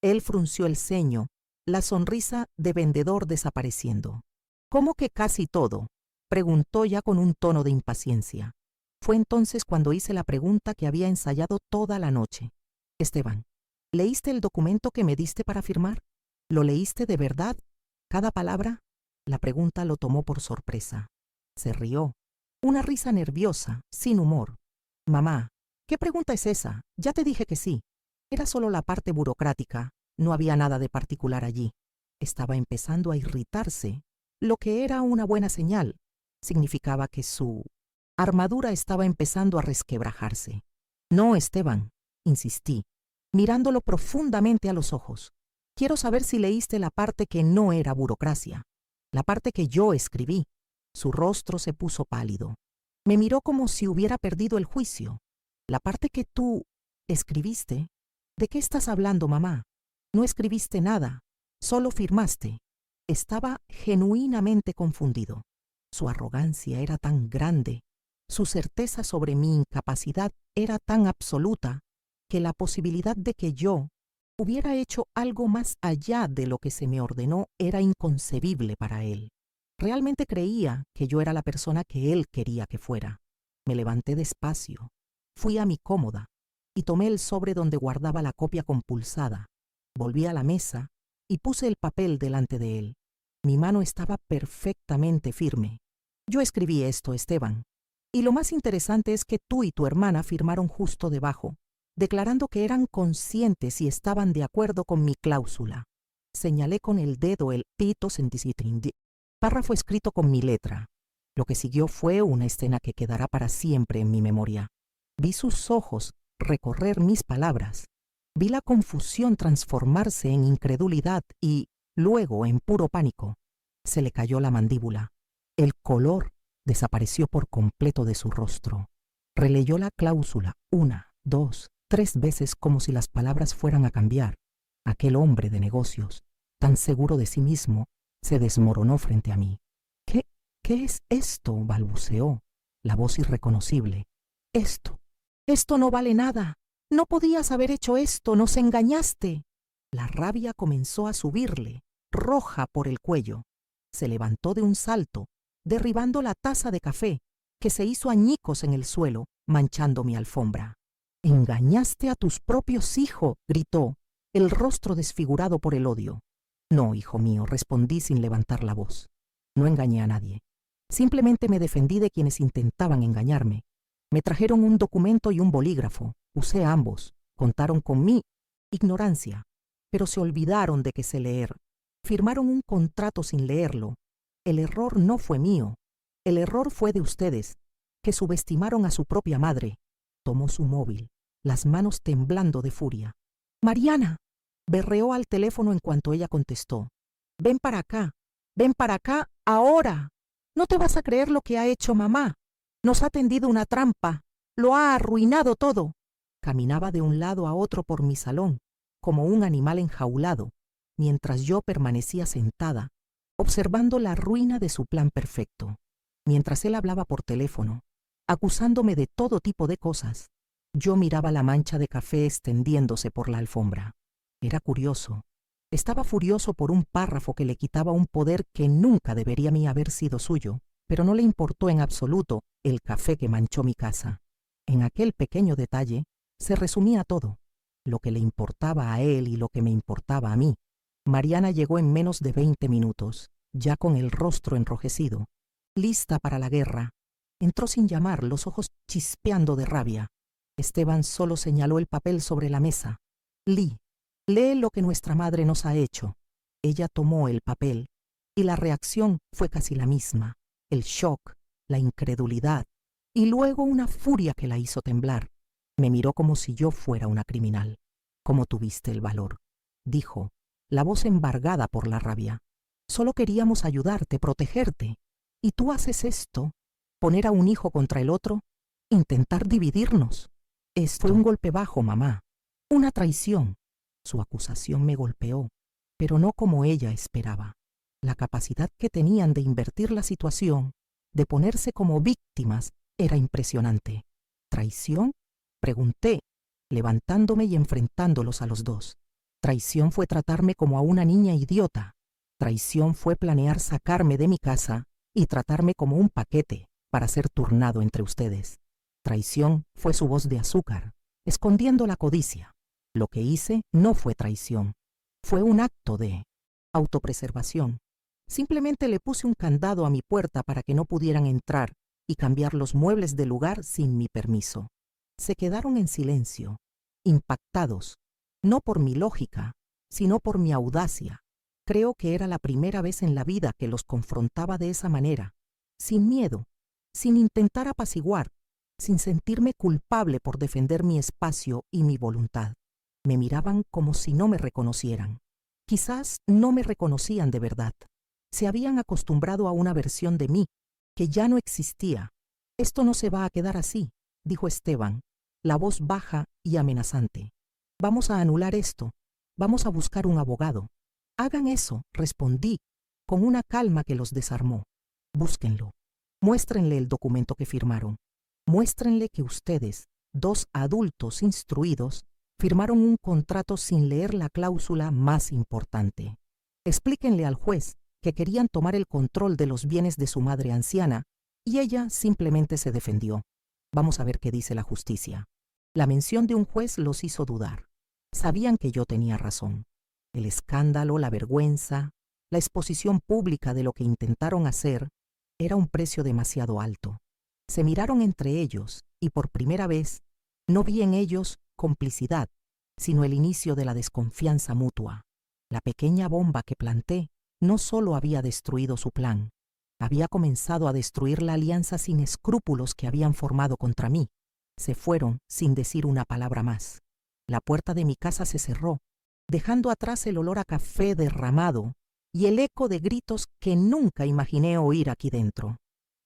Él frunció el ceño, la sonrisa de vendedor desapareciendo. «¿Cómo que casi todo?», preguntó ya con un tono de impaciencia. Fue entonces cuando hice la pregunta que había ensayado toda la noche. «Esteban, ¿leíste el documento que me diste para firmar? ¿Lo leíste de verdad? ¿Cada palabra?». La pregunta lo tomó por sorpresa. Se rió. Una risa nerviosa, sin humor. «Mamá, ¿qué pregunta es esa? Ya te dije que sí. Era solo la parte burocrática. No había nada de particular allí». Estaba empezando a irritarse, lo que era una buena señal. Significaba que su armadura estaba empezando a resquebrajarse. «No, Esteban», insistí, mirándolo profundamente a los ojos. «Quiero saber si leíste la parte que no era burocracia, la parte que yo escribí». Su rostro se puso pálido. Me miró como si hubiera perdido el juicio. «¿La parte que tú escribiste? ¿De qué estás hablando, mamá? No escribiste nada, solo firmaste». Estaba genuinamente confundido. Su arrogancia era tan grande, su certeza sobre mi incapacidad era tan absoluta, que la posibilidad de que yo hubiera hecho algo más allá de lo que se me ordenó era inconcebible para él. Realmente creía que yo era la persona que él quería que fuera. Me levanté despacio, fui a mi cómoda y tomé el sobre donde guardaba la copia compulsada. Volví a la mesa y puse el papel delante de él. Mi mano estaba perfectamente firme. «Yo escribí esto, Esteban, y lo más interesante es que tú y tu hermana firmaron justo debajo, declarando que eran conscientes y estaban de acuerdo con mi cláusula». Señalé con el dedo el párrafo escrito con mi letra. Lo que siguió fue una escena que quedará para siempre en mi memoria. Vi sus ojos recorrer mis palabras. Vi la confusión transformarse en incredulidad y, luego, en puro pánico. Se le cayó la mandíbula. El color desapareció por completo de su rostro. Releyó la cláusula 1, 2, 3 veces como si las palabras fueran a cambiar. Aquel hombre de negocios, tan seguro de sí mismo, se desmoronó frente a mí. ¿Qué es esto?», balbuceó, la voz irreconocible. Esto no vale nada. No podías haber hecho esto, nos engañaste». La rabia comenzó a subirle, roja por el cuello. Se levantó de un salto, derribando la taza de café, que se hizo añicos en el suelo, manchando mi alfombra. «Engañaste a tus propios hijos», gritó, el rostro desfigurado por el odio. «No, hijo mío», respondí sin levantar la voz. «No engañé a nadie. Simplemente me defendí de quienes intentaban engañarme. Me trajeron un documento y un bolígrafo. Usé ambos. Contaron con mi ignorancia, pero se olvidaron de que sé leer. Firmaron un contrato sin leerlo. El error no fue mío. El error fue de ustedes, que subestimaron a su propia madre». Tomó su móvil, las manos temblando de furia. «Mariana», berreó al teléfono en cuanto ella contestó. Ven para acá, ahora. No te vas a creer lo que ha hecho mamá. Nos ha tendido una trampa, lo ha arruinado todo». Caminaba de un lado a otro por mi salón, como un animal enjaulado, mientras yo permanecía sentada, observando la ruina de su plan perfecto. Mientras él hablaba por teléfono, acusándome de todo tipo de cosas, yo miraba la mancha de café extendiéndose por la alfombra. Era curioso. Estaba furioso por un párrafo que le quitaba un poder que nunca debería mí haber sido suyo, pero no le importó en absoluto el café que manchó mi casa. En aquel pequeño detalle se resumía todo, lo que le importaba a él y lo que me importaba a mí. Mariana llegó en menos de 20 minutos, ya con el rostro enrojecido, lista para la guerra. Entró sin llamar, los ojos chispeando de rabia. Esteban solo señaló el papel sobre la mesa. Lee, lee lo que nuestra madre nos ha hecho. Ella tomó el papel, y la reacción fue casi la misma. El shock, la incredulidad, y luego una furia que la hizo temblar. Me miró como si yo fuera una criminal. ¿Cómo tuviste el valor?, dijo, la voz embargada por la rabia. Solo queríamos ayudarte, protegerte. ¿Y tú haces esto? ¿Poner a un hijo contra el otro? ¿Intentar dividirnos? Fue un golpe bajo, mamá. Una traición. Su acusación me golpeó, pero no como ella esperaba. La capacidad que tenían de invertir la situación, de ponerse como víctimas, era impresionante. ¿Traición?, pregunté, levantándome y enfrentándolos a los dos. Traición fue tratarme como a una niña idiota. Traición fue planear sacarme de mi casa y tratarme como un paquete para ser turnado entre ustedes. Traición fue su voz de azúcar, escondiendo la codicia. Lo que hice no fue traición. Fue un acto de autopreservación. Simplemente le puse un candado a mi puerta para que no pudieran entrar y cambiar los muebles de lugar sin mi permiso. Se quedaron en silencio, impactados, no por mi lógica, sino por mi audacia. Creo que era la primera vez en la vida que los confrontaba de esa manera, sin miedo, sin intentar apaciguar, sin sentirme culpable por defender mi espacio y mi voluntad. Me miraban como si no me reconocieran. Quizás no me reconocían de verdad. Se habían acostumbrado a una versión de mí que ya no existía. Esto no se va a quedar así, dijo Esteban, la voz baja y amenazante. Vamos a anular esto. Vamos a buscar un abogado. Hagan eso, respondí, con una calma que los desarmó. Búsquenlo. Muéstrenle el documento que firmaron. Muéstrenle que ustedes, dos adultos instruidos, firmaron un contrato sin leer la cláusula más importante. Explíquenle al juez que querían tomar el control de los bienes de su madre anciana y ella simplemente se defendió. Vamos a ver qué dice la justicia. La mención de un juez los hizo dudar. Sabían que yo tenía razón. El escándalo, la vergüenza, la exposición pública de lo que intentaron hacer era un precio demasiado alto. Se miraron entre ellos y por primera vez no vi en ellos complicidad, sino el inicio de la desconfianza mutua. La pequeña bomba que planté no solo había destruido su plan, había comenzado a destruir la alianza sin escrúpulos que habían formado contra mí. Se fueron sin decir una palabra más. La puerta de mi casa se cerró, dejando atrás el olor a café derramado y el eco de gritos que nunca imaginé oír aquí dentro.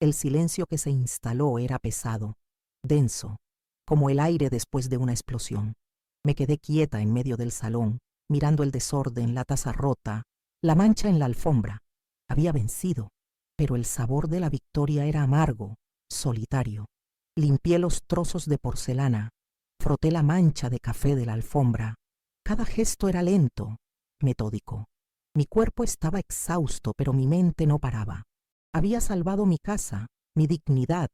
El silencio que se instaló era pesado, denso, como el aire después de una explosión. Me quedé quieta en medio del salón, mirando el desorden, la taza rota, la mancha en la alfombra. Había vencido, pero el sabor de la victoria era amargo, solitario. Limpié los trozos de porcelana, froté la mancha de café de la alfombra. Cada gesto era lento, metódico. Mi cuerpo estaba exhausto, pero mi mente no paraba. Había salvado mi casa, mi dignidad,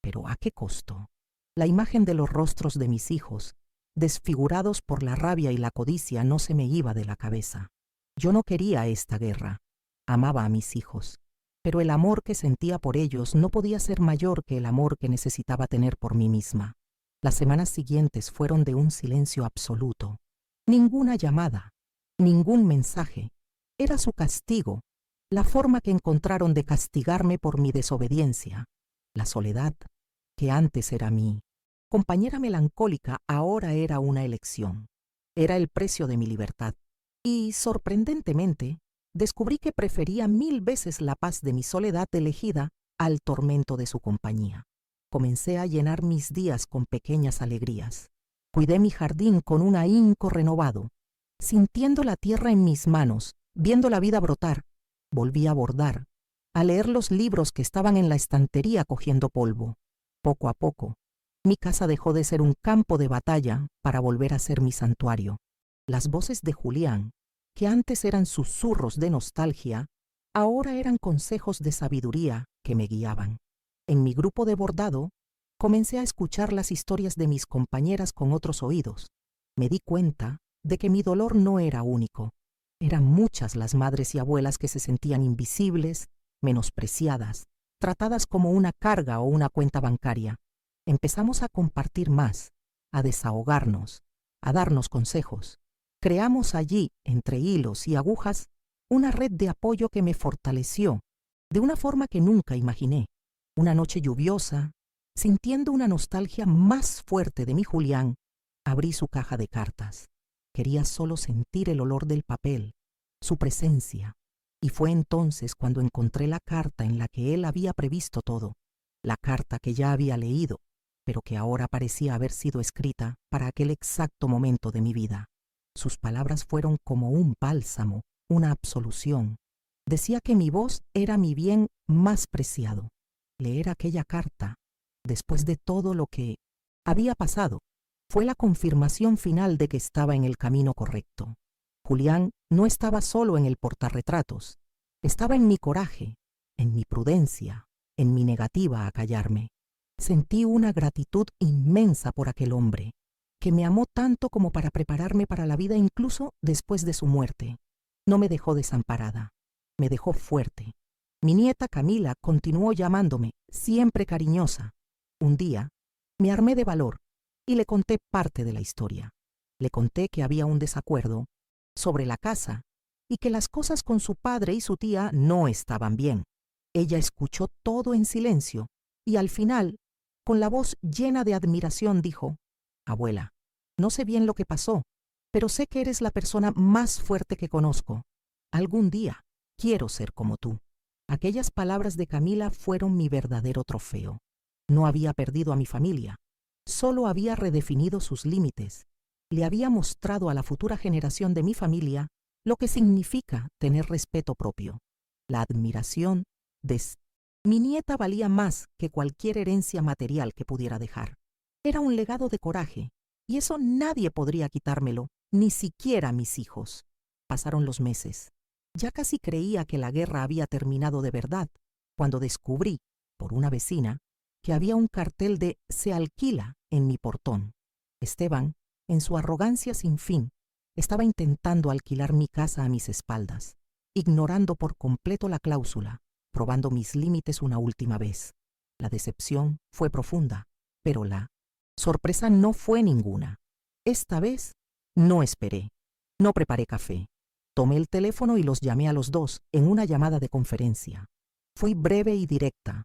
pero ¿a qué costo? La imagen de los rostros de mis hijos, desfigurados por la rabia y la codicia, no se me iba de la cabeza. Yo no quería esta guerra. Amaba a mis hijos, pero el amor que sentía por ellos no podía ser mayor que el amor que necesitaba tener por mí misma. Las semanas siguientes fueron de un silencio absoluto. Ninguna llamada, ningún mensaje. Era su castigo, la forma que encontraron de castigarme por mi desobediencia. La soledad, que antes era mi compañera melancólica, ahora era una elección. Era el precio de mi libertad. Y, sorprendentemente, descubrí que prefería 1000 veces la paz de mi soledad elegida al tormento de su compañía. Comencé a llenar mis días con pequeñas alegrías. Cuidé mi jardín con un ahínco renovado, sintiendo la tierra en mis manos, viendo la vida brotar. Volví a bordar, a leer los libros que estaban en la estantería cogiendo polvo. Poco a poco, mi casa dejó de ser un campo de batalla para volver a ser mi santuario. Las voces de Julián, que antes eran susurros de nostalgia, ahora eran consejos de sabiduría que me guiaban. En mi grupo de bordado, comencé a escuchar las historias de mis compañeras con otros oídos. Me di cuenta de que mi dolor no era único. Eran muchas las madres y abuelas que se sentían invisibles, menospreciadas, tratadas como una carga o una cuenta bancaria. Empezamos a compartir más, a desahogarnos, a darnos consejos. Creamos allí, entre hilos y agujas, una red de apoyo que me fortaleció de una forma que nunca imaginé. Una noche lluviosa, sintiendo una nostalgia más fuerte de mi Julián, abrí su caja de cartas. Quería solo sentir el olor del papel, su presencia, y fue entonces cuando encontré la carta en la que él había previsto todo, la carta que ya había leído, pero que ahora parecía haber sido escrita para aquel exacto momento de mi vida. Sus palabras fueron como un bálsamo, una absolución. Decía que mi voz era mi bien más preciado. Leer aquella carta, después de todo lo que había pasado, fue la confirmación final de que estaba en el camino correcto. Julián no estaba solo en el portarretratos, estaba en mi coraje, en mi prudencia, en mi negativa a callarme. Sentí una gratitud inmensa por aquel hombre, que me amó tanto como para prepararme para la vida incluso después de su muerte. No me dejó desamparada, me dejó fuerte. Mi nieta Camila continuó llamándome, siempre cariñosa. Un día, me armé de valor y le conté parte de la historia. Le conté que había un desacuerdo sobre la casa y que las cosas con su padre y su tía no estaban bien. Ella escuchó todo en silencio y al final, con la voz llena de admiración, dijo: «Abuela, no sé bien lo que pasó, pero sé que eres la persona más fuerte que conozco. Algún día quiero ser como tú». Aquellas palabras de Camila fueron mi verdadero trofeo. No había perdido a mi familia, solo había redefinido sus límites. Le había mostrado a la futura generación de mi familia lo que significa tener respeto propio. La admiración de mi nieta valía más que cualquier herencia material que pudiera dejar. Era un legado de coraje, y eso nadie podría quitármelo, ni siquiera mis hijos. Pasaron los meses. Ya casi creía que la guerra había terminado de verdad, cuando descubrí, por una vecina, que había un cartel de «Se alquila» en mi portón. Esteban, en su arrogancia sin fin, estaba intentando alquilar mi casa a mis espaldas, ignorando por completo la cláusula, probando mis límites una última vez. La decepción fue profunda, pero la sorpresa no fue ninguna. Esta vez no esperé, no preparé café. Tomé el teléfono y los llamé a los dos en una llamada de conferencia. Fui breve y directa.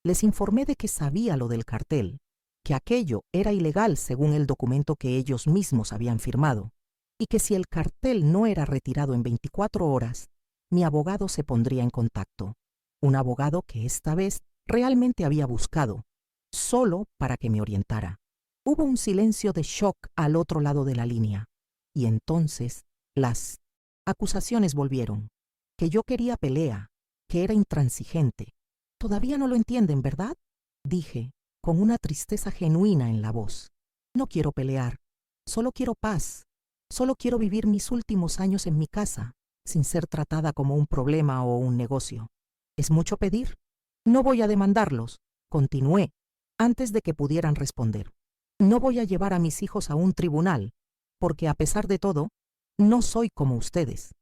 Les informé de que sabía lo del cartel, que aquello era ilegal según el documento que ellos mismos habían firmado, y que si el cartel no era retirado en 24 horas, mi abogado se pondría en contacto. Un abogado que esta vez realmente había buscado, solo para que me orientara. Hubo un silencio de shock al otro lado de la línea, y entonces las acusaciones volvieron, que yo quería pelea, que era intransigente. «Todavía no lo entienden, ¿verdad?», dije, con una tristeza genuina en la voz. «No quiero pelear, solo quiero paz, solo quiero vivir mis últimos años en mi casa, sin ser tratada como un problema o un negocio. ¿Es mucho pedir? No voy a demandarlos», continué, antes de que pudieran responder. «No voy a llevar a mis hijos a un tribunal, porque a pesar de todo, no soy como ustedes.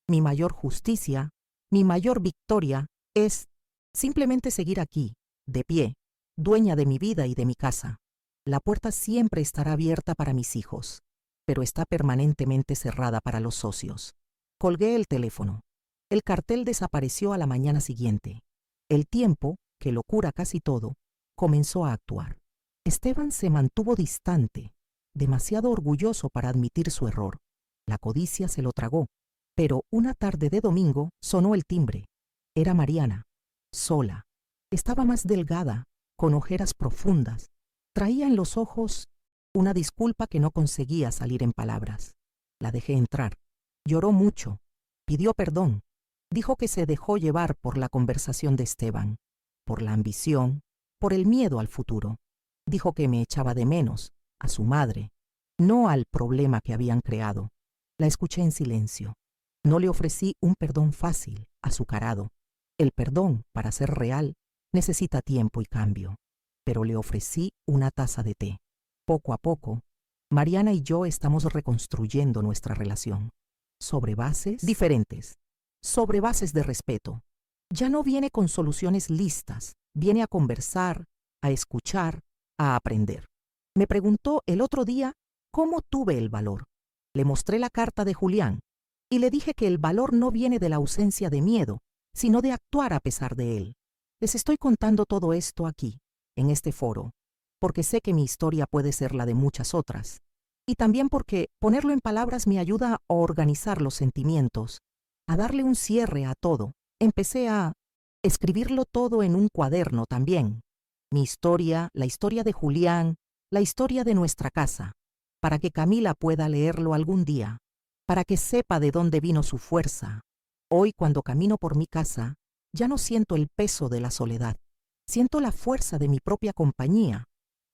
Mi mayor justicia, mi mayor victoria es simplemente seguir aquí, de pie, dueña de mi vida y de mi casa. La puerta siempre estará abierta para mis hijos, pero está permanentemente cerrada para los socios». Colgué el teléfono. El cartel desapareció a la mañana siguiente. El tiempo, que lo cura casi todo, comenzó a actuar. Esteban se mantuvo distante, demasiado orgulloso para admitir su error. La codicia se lo tragó, pero una tarde de domingo sonó el timbre. Era Mariana, sola. Estaba más delgada, con ojeras profundas. Traía en los ojos una disculpa que no conseguía salir en palabras. La dejé entrar. Lloró mucho, pidió perdón. Dijo que se dejó llevar por la conversación de Esteban, por la ambición, por el miedo al futuro. Dijo que me echaba de menos, a su madre, no al problema que habían creado. La escuché en silencio. No le ofrecí un perdón fácil, azucarado. El perdón, para ser real, necesita tiempo y cambio. Pero le ofrecí una taza de té. Poco a poco, Mariana y yo estamos reconstruyendo nuestra relación. sobre bases diferentes, sobre bases de respeto. Ya no viene con soluciones listas, viene a conversar, a escuchar, a aprender. Me preguntó el otro día cómo tuve el valor. Le mostré la carta de Julián y le dije que el valor no viene de la ausencia de miedo, sino de actuar a pesar de él. Les estoy contando todo esto aquí, en este foro, porque sé que mi historia puede ser la de muchas otras, y también porque ponerlo en palabras me ayuda a organizar los sentimientos, a darle un cierre a todo. Empecé a escribirlo todo en un cuaderno también. Mi historia, la historia de Julián, la historia de nuestra casa, para que Camila pueda leerlo algún día, para que sepa de dónde vino su fuerza. Hoy, cuando camino por mi casa, ya no siento el peso de la soledad. Siento la fuerza de mi propia compañía.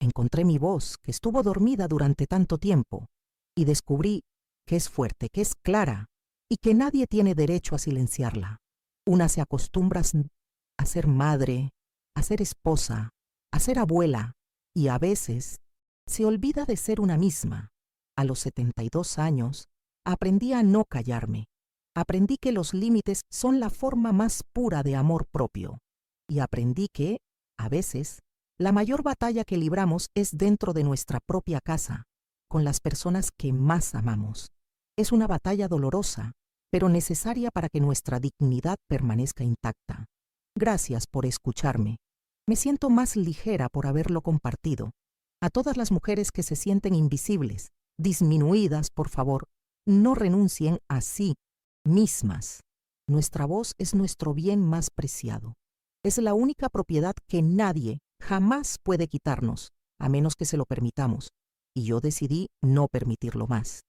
Encontré mi voz, que estuvo dormida durante tanto tiempo, y descubrí que es fuerte, que es clara, y que nadie tiene derecho a silenciarla. Una se acostumbra a ser madre, a ser esposa, a ser abuela, y a veces se olvida de ser una misma. A los 72 años, aprendí a no callarme. Aprendí que los límites son la forma más pura de amor propio. Y aprendí que, a veces, la mayor batalla que libramos es dentro de nuestra propia casa, con las personas que más amamos. Es una batalla dolorosa, pero necesaria para que nuestra dignidad permanezca intacta. Gracias por escucharme. Me siento más ligera por haberlo compartido. A todas las mujeres que se sienten invisibles, disminuidas, por favor, no renuncien a sí mismas. Nuestra voz es nuestro bien más preciado. Es la única propiedad que nadie jamás puede quitarnos, a menos que se lo permitamos. Y yo decidí no permitirlo más.